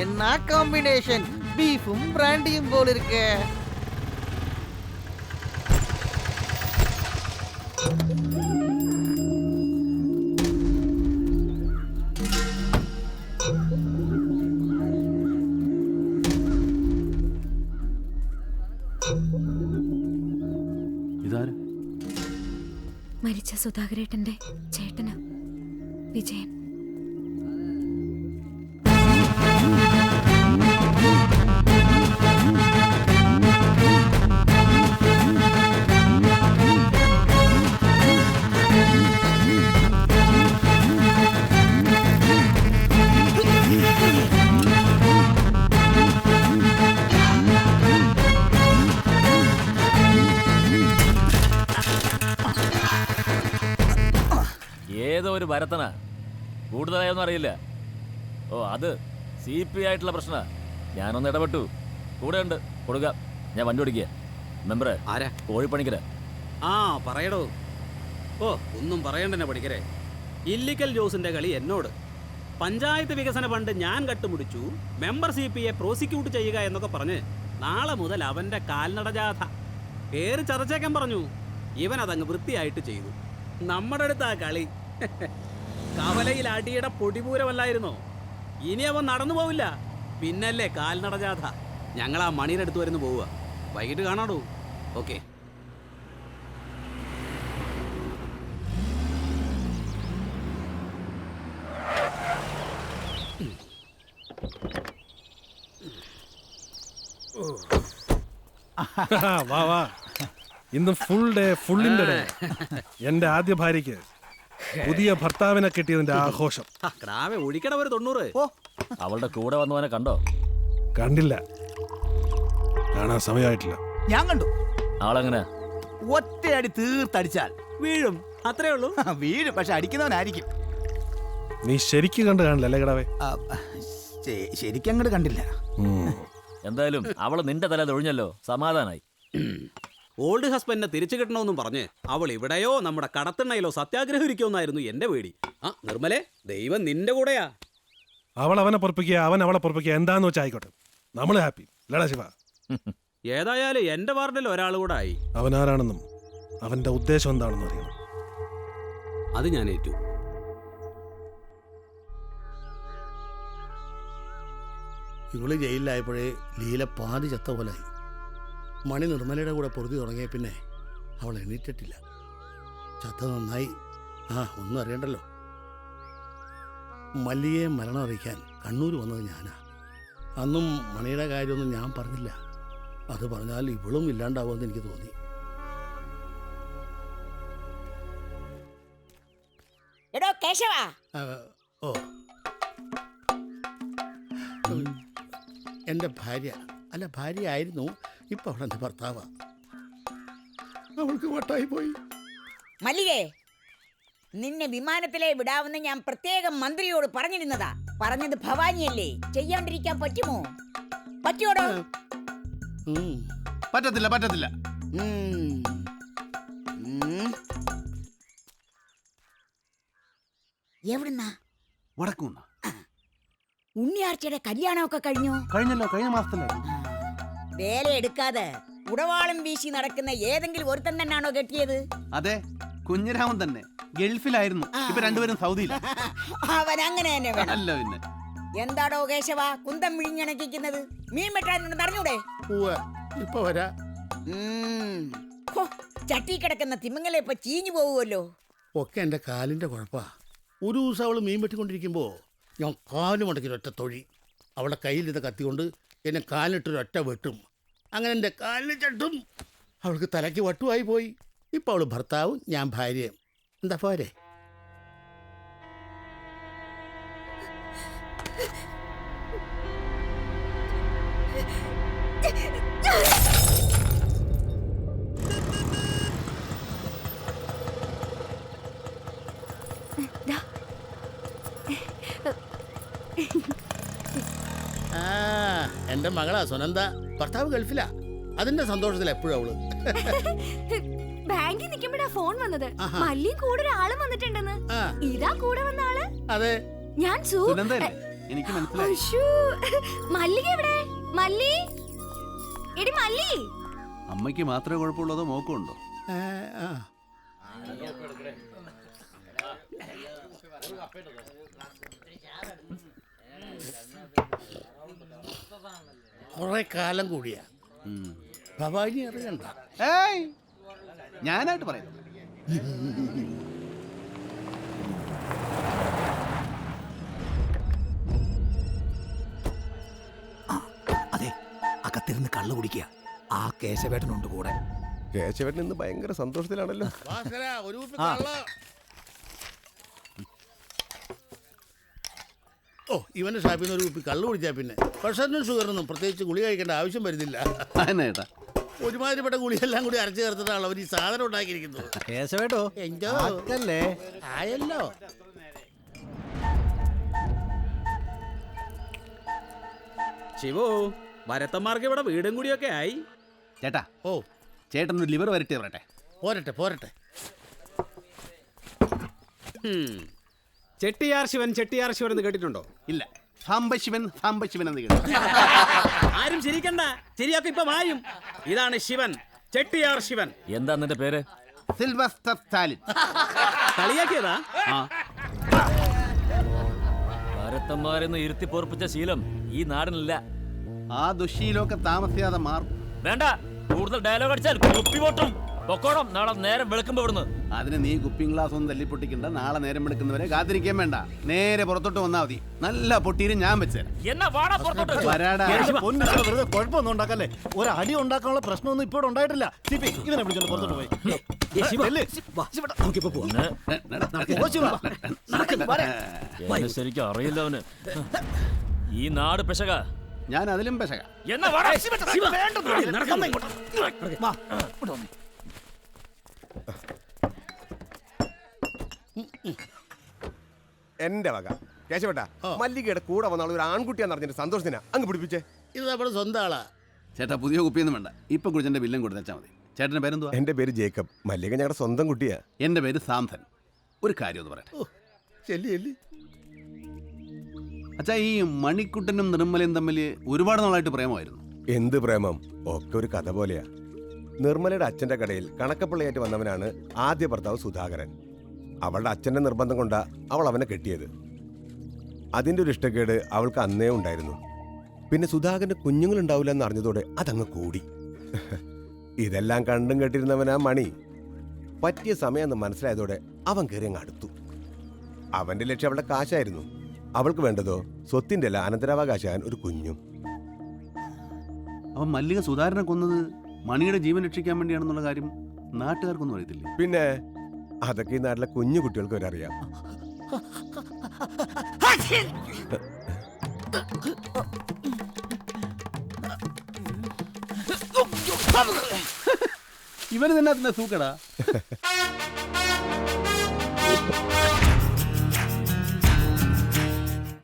என்ன காம்பினேஷன், பீஃபும் பிராண்டியும் போல இருக்கு. ഇതാര്? മരിച്ച സുധാകരേട്ടന്റെ ചേട്ടന് വിജയൻ. ഏതോ ഒരു ഭരത്തനാ, കൂടുതലായൊന്നും അറിയില്ല. ഓ അത് CP ആയിട്ടുള്ള പ്രശ്ന. ഞാനൊന്ന് ഇടപെട്ടു. കൂടെ ഉണ്ട്, കൊടുക്കാം. ഞാൻ വണ്ടി ഓടിക്കുക. മെമ്പറെ ആരാ? കോഴിപ്പണിക്കര. ആ പറയടോ. ഓ ഒന്നും പറയണ്ടെന്നെ പണിക്കരെ. ഇല്ലിക്കൽ ജോസിന്റെ കളി എന്നോട്. പഞ്ചായത്ത് വികസന ഫണ്ട് ഞാൻ കട്ടുമുടിച്ചു, മെമ്പർ CPയെ പ്രോസിക്യൂട്ട് ചെയ്യുക എന്നൊക്കെ പറഞ്ഞ് നാളെ മുതൽ അവന്റെ കാൽനട ജാഥ പേര് ചതച്ചേക്കാൻ പറഞ്ഞു. ഇവൻ അതങ്ങ് വൃത്തിയായിട്ട് ചെയ്തു. നമ്മുടെ അടുത്താ കളി. കവലയിൽ അടിയുടെ പൊടിപൂരമല്ലായിരുന്നോ? ഇനി അവൻ നടന്നു പോവില്ല. പിന്നല്ലേ കാൽനട ജാഥ. ഞങ്ങൾ ആ മണിയുടെ അടുത്ത് വരുന്നു പോവുക. വൈകിട്ട് കാണാടോ. ഓക്കെ. വാ വാ, ഇന്ന് ഫുൾ ഡേ, ഫുള്ളിന്റെ ഡേ. എന്റെ ആദ്യ ഭാര്യയ്ക്ക് പുതിയ ഭർത്താവിനെ കിട്ടിയതിന്റെ ആഘോഷം. ഒഴിക്കട ഒരു 90. ഓ അവളുടെ കൂടെ വന്നവനെ കണ്ടോ? കണ്ടില്ല, കാണാൻ സമയമായിട്ടില്ല. ഞാൻ കണ്ടു. ആളെങ്ങനെ? ഒറ്റയടി തീർത്തടിച്ചാൽ വീഴും, അത്രേ ഉള്ളൂ. വീഴും, പക്ഷെ അടിക്കുന്നവനായിരിക്കും. നീ ശരിക്ക് കണ്ടു കാണില്ല അല്ലേ കടാവേ? ശരിക്കും അങ്ങോട്ട് കണ്ടില്ല. എന്തായാലും അവള് നിന്റെ തല തൊഴിഞ്ഞല്ലോ, സമാധാനായി. ഓൾഡ് ഹസ്ബൻഡിനെ തിരിച്ചു കിട്ടണമെന്നും പറഞ്ഞ് അവൾ ഇവിടെയോ നമ്മുടെ കടത്തിണ്ണയിലോ സത്യാഗ്രഹം ഇരിക്കുമെന്നായിരുന്നു എന്റെ പേടി. ആ നിർമ്മലേ, ദൈവം നിന്റെ കൂടെയാ. അവൾ അവനെ പൊറപ്പിക്കുക, അവൻ അവളെ പൊറപ്പിക്കുക, എന്താന്ന് വെച്ചാൽ ആയിക്കോട്ടെ. നമ്മള് ഹാപ്പി ലടാ ശിവ. ഏതായാലും എന്റെ വാർഡിൽ ഒരാൾ കൂടെ ആയി. അവൻ ആരാണെന്നും അവന്റെ ഉദ്ദേശം എന്താണെന്നും അറിയണം. അത് ഞാൻ ഏറ്റു. ഇവള് ജയിലിലായപ്പോഴേ ലീല പാതി ചത്ത പോലായി. മണി നിർമ്മലയുടെ കൂടെ പൊറുതി തുടങ്ങിയ പിന്നെ അവൾ എണീറ്റിട്ടില്ല. ചത്ത നന്നായി. ഒന്നും അറിയണ്ടല്ലോ. മല്ലിയെ മരണം അറിയിക്കാൻ കണ്ണൂർ വന്നത് ഞാനാ. അന്നും മണിയുടെ കാര്യമൊന്നും ഞാൻ പറഞ്ഞില്ല. അത് പറഞ്ഞാൽ ഇവളും ഇല്ലാണ്ടാവുമെന്ന് എനിക്ക് തോന്നി. എടോ കേശവ. ഓ എൻ്റെ ഭാര്യ, അല്ല ഭാര്യ ആയിരുന്നു, ഇപ്പൊ അവളെൻ്റെ ഭർത്താവാ. അവൾക്ക് വട്ടായി പോയി. മല്ലികേ, നിന്നെ വിമാനത്തിലെ വിടാമെന്ന് ഞാൻ പ്രത്യേകം മന്ത്രിയോട് പറഞ്ഞിരുന്നതാ. പറഞ്ഞത് ഭവാനിയല്ലേ, ചെയ്യാണ്ടിരിക്കാൻ പറ്റുമോ? പറ്റുമോടോ? പറ്റത്തില്ല, പറ്റത്തില്ല. എവിടുന്നാ? വടക്കുന്ന ഉണ്ണിയാർച്ചയുടെ കല്യാണമൊക്കെ കഴിഞ്ഞോ? കഴിഞ്ഞല്ലോ, കഴിഞ്ഞ മാസത്തിലെ. വേല എടുക്കാതെ ഉടവാളം വീശി നടക്കുന്ന ഏതെങ്കിലും ഒരുത്തൻ തന്നെയാണോ കെട്ടിയത്? അതെ, കുഞ്ഞിരാമൻ തന്നെ. ഗൾഫിലായിരുന്നു, ഇപ്പൊ രണ്ടുപേരും സൗദിയില. അവൻ അങ്ങനെ തന്നെ വേണം. അല്ല പിന്നെ എന്താടോ കേശവ കുന്തം വിഴിഞ്ഞണക്കിക്കുന്നത്? മീൻ വെട്ടാനുണ്ട്, നടഞ്ഞൂടെ? ഇപ്പൊ വരാ. ചട്ടി കിടക്കുന്ന തിമിങ്ങലെ ഇപ്പൊ ചീഞ്ഞു പോവുമല്ലോ. ഒക്കെ എൻ്റെ കാലിൻ്റെ കുഴപ്പാ. ഒരു ദിവസം അവൾ മീൻ വെട്ടിക്കൊണ്ടിരിക്കുമ്പോ ഞാൻ കാല് മുടക്കി ഒറ്റ തൊഴി. അവളുടെ കയ്യിലിരുന്ന കത്തിക്കൊണ്ട് എന്നെ കാലിട്ടൊരൊറ്റ വെട്ടും. അങ്ങനെ എൻ്റെ കാലിന് ചട്ടും. അവൾക്ക് തലയ്ക്ക് വട്ടുമായി പോയി. ഇപ്പം അവൾ ഭർത്താവും ഞാൻ ഭാര്യയും. എന്താ പോരെ? എൻ്റെ മകളാ സുനന്ദ. ഭർത്താവ് ഗൾഫിലാ. അതിന്റെ സന്തോഷത്തിൽ എപ്പോഴും അവള്. ബാങ്കിൽ നിൽക്കുമ്പോഴാ ഫോൺ വന്നത്. മല്ലിയും കൂടെ ഒരാളും വന്നിട്ടുണ്ടെന്ന്. ഇതാ കൂടെ വന്ന ആള്. അതെ, ഞാൻ എനിക്ക് മനസ്സിലായി. അശ്ശോ, മല്ലിക എവിടെ? മല്ലി, എടി മല്ലി. അമ്മയ്ക്ക് മാത്രമേ കുഴപ്പമുള്ളൂ അതോ മോക്കമുണ്ടോ? കുറെ കാലം കൂടിയാ ഭവാനി അറിയണ്ട. ഏയ് ഞാനായിട്ട് പറയുന്നു. അതെ, അകത്തിരുന്ന് കള്ളു കുടിക്കുക. ആ കേശവേട്ടനുണ്ട് കൂടെ. കേശവേട്ടൻ ഇന്ന് ഭയങ്കര സന്തോഷത്തിലാണല്ലോ. ഭാസ്കര, ഒരു കുപ്പി കള്ള്. ഓ, ഇവന്റെ ഷാപ്പിൽ നിന്ന് ഒരു കുപ്പി കള്ളു കുടിച്ചാൽ പിന്നെ പ്രഷറിനും ഷുഗറിനും പ്രത്യേകിച്ച് ഗുളി കഴിക്കേണ്ട ആവശ്യം വരുന്നില്ല. ഏട്ടാ ഒരുമാതിരിപ്പെട്ട ഗുളിയെല്ലാം കൂടി അരച്ചു ചേർത്തിട്ടാണ് അവർ ഈ സാധനം ഉണ്ടാക്കിയിരിക്കുന്നത്. കേശവേട്ടോ എന്തോ അല്ലേ? ആയല്ലോ. ശിവു, ഭരത്തന്മാർക്ക് ഇവിടെ വീടും കൂടിയൊക്കെ ആയി. ചേട്ടാ, ഓ, ചേട്ടൻ ഒരു ലിവർ വരട്ടെ പറയട്ടെ. പോരട്ടെ പോരട്ടെ. ചെട്ടിയാർ ശിവൻ എന്ന് കേട്ടിട്ടുണ്ടോ? ഇല്ല, സാംബശിവൻ എന്ന് കേട്ടു. ആരും ചിരിക്കണ്ട, ചിരിയൊക്കെ ഇപ്പൊ മായും. ഇതാണ് ശിവൻ, ചെട്ടിയാർ ശിവൻ. എന്താ നിന്റെ പേര്? സിൽവസ്റ്റർ സ്റ്റാലിൻ. കളിയാക്കിയതാ? ഭരത്തന്മാരെന്ന് ഇരുത്തി പൊറപ്പിച്ച ശീലം ഈ നാടിനില്ല. ആ ദുശീലമൊക്കെ താമസിയാതെ മാറും. വേണ്ട, കൂടുതൽ ഡയലോഗ് അടിച്ചാൽ കുപ്പി പൊട്ടും. പൊക്കോണം, നാളെ നേരം വെളുക്കുമ്പോ ഇവിടുന്ന്. അതിന് നീ കുപ്പിംഗ് ഗ്ലാസ് ഒന്നും തല്ലിപ്പൊട്ടിക്കണ്ട. നാളെ നേരം എടുക്കുന്നവരെ കാത്തിരിക്കാൻ വേണ്ട. നേരെ പുറത്തോട്ട് വന്നാൽ മതി. നല്ല പൊട്ടീരും ഞാൻ വെച്ചേരാം. എന്നാ വാടാ പുറത്തോട്ട്. വരാടാ. വെറുതെ കുഴപ്പമൊന്നും ഉണ്ടാക്കല്ലേ. ഒരു അടി ഉണ്ടാക്കാനുള്ള പ്രശ്നമൊന്നും ഇപ്പോൾ ഉണ്ടായിട്ടില്ല. ഇവനെ വിളിച്ചോണ്ട് പുറത്തോട്ട് പോയി. എന്നെ ശരിക്കും അറിയില്ല അവന്. ഈ നാട് പെശക. ഞാൻ അതിലും പെശക. എന്നാ വാടാ. എന്റെ വക കേശവേട്ടാ, മല്ലികയുടെ കൂടെ വന്ന ഒരു ആൺകുട്ടിയാന്ന് അറിഞ്ഞിട്ട് സന്തോഷത്തിനാ അങ്ങ് പിടിപ്പിച്ചേ. ഇത് നമ്മുടെ സ്വന്തം ആളാ. ചേട്ടാ, പുതിയ കുപ്പിയൊന്നും വേണ്ട. ഇപ്പൊ കുടിച്ചെന്റെ ബില്ലും കൊടുത്താൽ മതി. ചേട്ടന്റെ പേരെന്തുവാ? എന്റെ പേര് ജേക്കബ്. മല്ലിക ഞങ്ങളുടെ സ്വന്തം കുട്ടിയാ. എന്റെ പേര് സാംസൻ. ഒരു കാര്യം ഒന്ന് പറയട്ടെ. ചെല്ലി ചെല്ലി. അച്ഛാ, ഈ മണിക്കുട്ടനും നിർമ്മലയും തമ്മിൽ ഒരുപാട് നാളായിട്ട് പ്രേമമായിരുന്നു. എന്ത് പ്രേമം, ഒക്കെ ഒരു കഥ പോലെയാ. നിർമ്മലയുടെ അച്ഛന്റെ കടയിൽ കണക്കപ്പിള്ളയായിട്ട് വന്നവനാണ് ആദ്യ ഭർത്താവ് സുധാകരൻ. അവളുടെ അച്ഛന്റെ നിർബന്ധം കൊണ്ടാ അവൾ അവനെ കെട്ടിയത്. അതിന്റെ ഒരു ഇഷ്ടക്കേട് അവൾക്ക് അന്നേ ഉണ്ടായിരുന്നു. പിന്നെ സുധാകരന് കുഞ്ഞുങ്ങളുണ്ടാവില്ല എന്ന് അറിഞ്ഞതോടെ അതങ്ങ് കൂടി. ഇതെല്ലാം കണ്ടും കേട്ടിരുന്നവനാ മണി. പറ്റിയ സമയം മനസ്സിലായതോടെ അവൻ കയറി അങ്ങ് അടുത്തു. അവന്റെ ലക്ഷ്യം അവളുടെ കാശായിരുന്നു. അവൾക്ക് വേണ്ടതോ സ്വത്തിന്റെ അല്ല, അനന്തരാവകാശാൻ ഒരു കുഞ്ഞും. അവൻ മല്ലിക സുധാകരനെ കൊന്നത് മണിയുടെ ജീവൻ രക്ഷിക്കാൻ വേണ്ടിയാണെന്നുള്ള കാര്യം നാട്ടുകാർക്കൊന്നും അറിയത്തില്ല. പിന്നെ അതൊക്കെ ഈ നാട്ടിലെ കുഞ്ഞു കുട്ടികൾക്ക് വരെ അറിയാം. ഇവന് തന്നെ അതിന്റെ സൂക്കടാ.